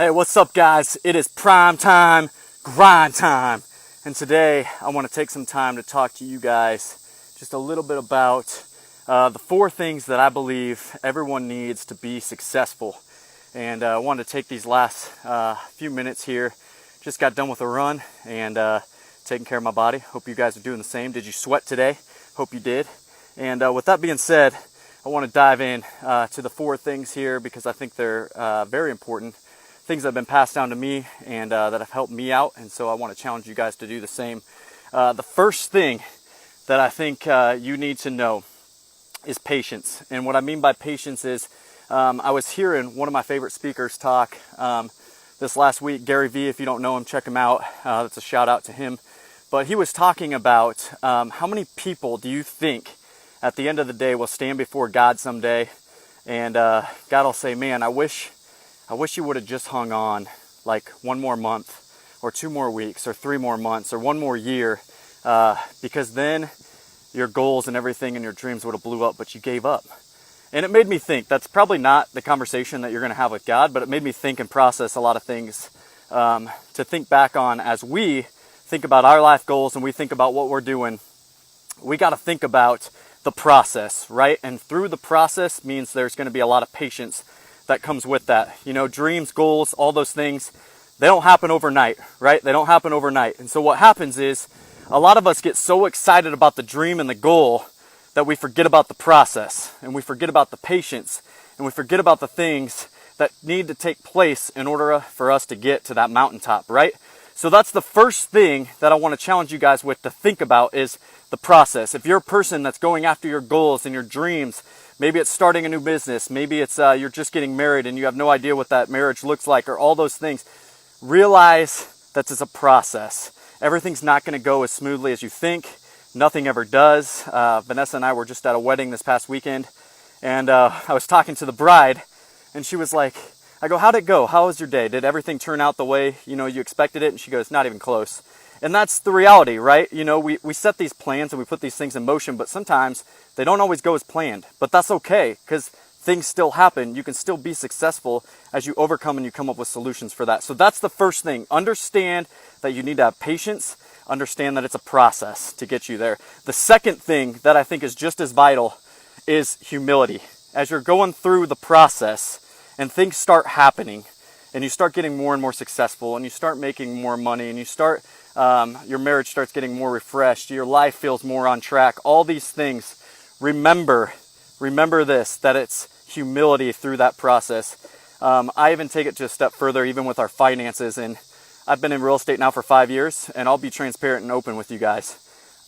Hey, what's up, guys? It is prime time, grind time. And today I want to take some time to talk to you guys just a little bit about the 4 things that I believe everyone needs to be successful. And I wanted to take these last few minutes here. Just got done with a run and taking care of my body. Hope you guys are doing the same. Did you sweat today? Hope you did. And with that being said, I want to dive in to the 4 things here because I think they're very important. Things that have been passed down to me and that have helped me out, and so I want to challenge you guys to do the same. The first thing that I think you need to know is patience. And what I mean by patience is I was hearing one of my favorite speakers talk this last week, Gary Vee. If you don't know him, check him out. That's a shout out to him. But he was talking about how many people do you think at the end of the day will stand before God someday, and God will say, man, I wish you would have just hung on like 1 more month or 2 more weeks or 3 more months or 1 more year, because then your goals and everything and your dreams would have blew up, but you gave up. And it made me think. That's probably not the conversation that you're going to have with God, but it made me think and process a lot of things to think back on as we think about our life goals and we think about what we're doing. We got to think about the process, right? And through the process means there's going to be a lot of patience that comes with that. You know, dreams, goals, all those things, they don't happen overnight, right? They don't happen overnight. And so what happens is a lot of us get so excited about the dream and the goal that we forget about the process, and we forget about the patience, and we forget about the things that need to take place in order for us to get to that mountaintop, right? So that's the first thing that I want to challenge you guys with to think about is the process. If you're a person that's going after your goals and your dreams, maybe it's starting a new business. Maybe it's you're just getting married and you have no idea what that marriage looks like, or all those things. Realize that it's a process. Everything's not going to go as smoothly as you think. Nothing ever does. Vanessa and I were just at a wedding this past weekend, and I was talking to the bride, and she was like, I go, how'd it go? How was your day? Did everything turn out the way you expected it? And she goes, not even close. And that's the reality, right? We set these plans and we put these things in motion, but sometimes they don't always go as planned. But that's okay, because things still happen. You can still be successful as you overcome and you come up with solutions for that. So that's the first thing. Understand that you need to have patience. Understand that it's a process to get you there. The second thing that I think is just as vital is humility. As you're going through the process and things start happening and you start getting more and more successful and you start making more money and you start your marriage starts getting more refreshed, your life feels more on track, all these things, remember this, that it's humility through that process. I even take it to a step further, even with our finances. And I've been in real estate now for 5 years, and I'll be transparent and open with you guys.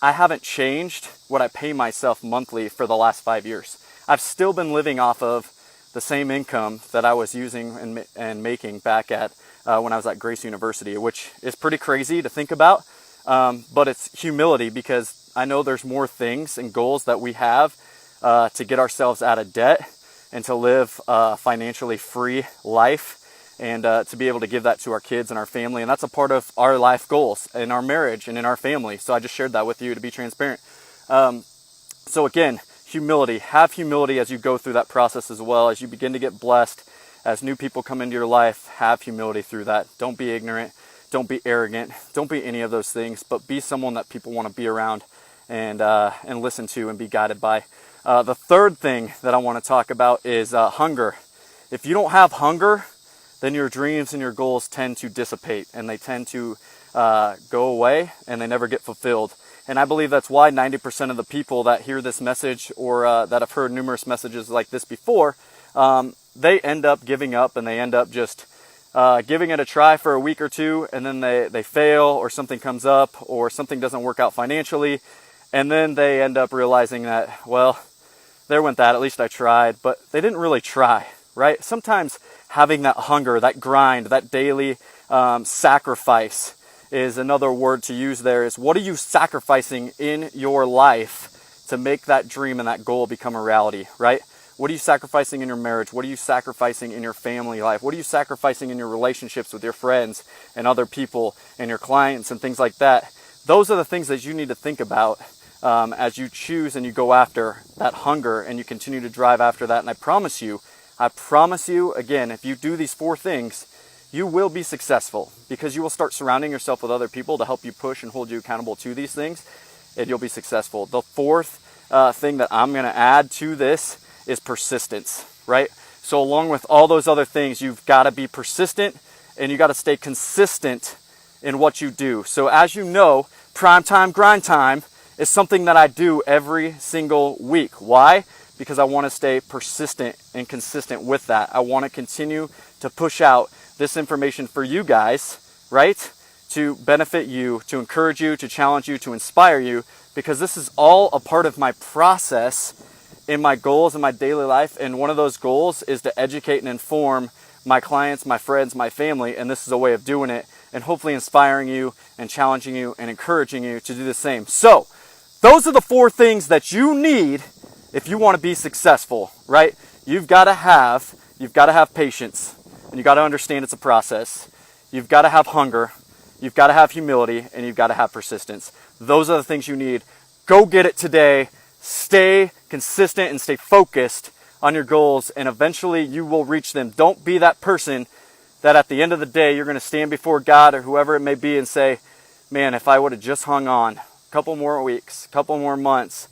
I haven't changed what I pay myself monthly for the last 5 years. I've still been living off of the same income that I was using and making back at when I was at Grace University, which is pretty crazy to think about, but it's humility, because I know there's more things and goals that we have to get ourselves out of debt and to live a financially free life, and to be able to give that to our kids and our family. And that's a part of our life goals in our marriage and in our family. So I just shared that with you to be transparent. So again, humility. Have humility as you go through that process as well. As you begin to get blessed, as new people come into your life, have humility through that. Don't be ignorant. Don't be arrogant. Don't be any of those things, but be someone that people want to be around and listen to and be guided by. The third thing that I want to talk about is hunger. If you don't have hunger, then your dreams and your goals tend to dissipate, and they tend to go away, and they never get fulfilled. And I believe that's why 90% of the people that hear this message, or that have heard numerous messages like this before, they end up giving up, and they end up just giving it a try for a week or two, and then they fail, or something comes up, or something doesn't work out financially, and then they end up realizing that, well, there went that, at least I tried, but they didn't really try, right? Sometimes having that hunger, that grind, that daily sacrifice is another word to use there. Is what are you sacrificing in your life to make that dream and that goal become a reality, right? What are you sacrificing in your marriage? What are you sacrificing in your family life? What are you sacrificing in your relationships with your friends and other people and your clients and things like that? Those are the things that you need to think about as you choose and you go after that hunger and you continue to drive after that. And I promise you, again, if you do these 4 things, you will be successful, because you will start surrounding yourself with other people to help you push and hold you accountable to these things, and you'll be successful. The fourth thing that I'm going to add to this is persistence, right? So along with all those other things, you've got to be persistent and you got to stay consistent in what you do. So as you know, prime time, grind time is something that I do every single week. Why? Because I want to stay persistent and consistent with that. I want to continue to push out this information for you guys, right? To benefit you, to encourage you, to challenge you, to inspire you, because this is all a part of my process in my goals in my daily life. And one of those goals is to educate and inform my clients, my friends, my family, and this is a way of doing it, and hopefully inspiring you and challenging you and encouraging you to do the same. So those are the 4 things that you need if you want to be successful, right? You've got to have patience, and you got to understand it's a process. You've got to have hunger, you've got to have humility, and you've got to have persistence. Those are the things you need. Go get it today. Stay consistent and stay focused on your goals, and eventually you will reach them. Don't be that person that at the end of the day you're going to stand before God or whoever it may be and say, man, if I would have just hung on a couple more weeks, a couple more months,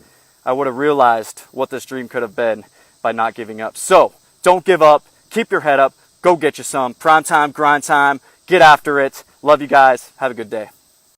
I would have realized what this dream could have been by not giving up. So don't give up. Keep your head up. Go get you some. Prime time, grind time. Get after it. Love you guys. Have a good day.